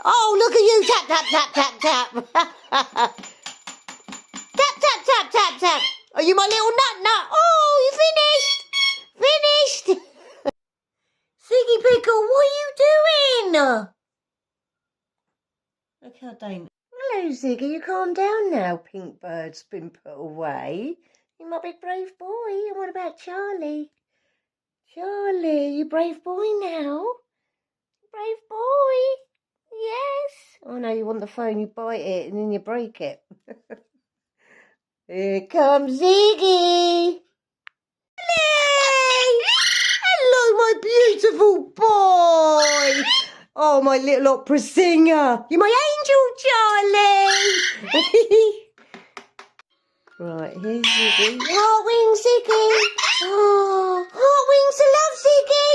Oh, look at you. Tap, tap, tap, tap, tap. Tap, tap, tap, tap, tap. Are you my little nut? Oh, you finished. Finished. Ziggy Pickle, what are you doing? Look how dangerous. Hello, Ziggy. You calm down now. Pink Bird's been put away. You're my big brave boy. And what about Charlie? Charlie, you brave boy now? Brave boy. Yes. Oh, no, you want the phone. You bite it and then you break it. Here comes Ziggy. Hello, my beautiful boy. Oh, my little opera singer. You're my angel, Charlie. Right, here's Ziggy. Heartwing, Ziggy. Oh, heartwings to love, Ziggy.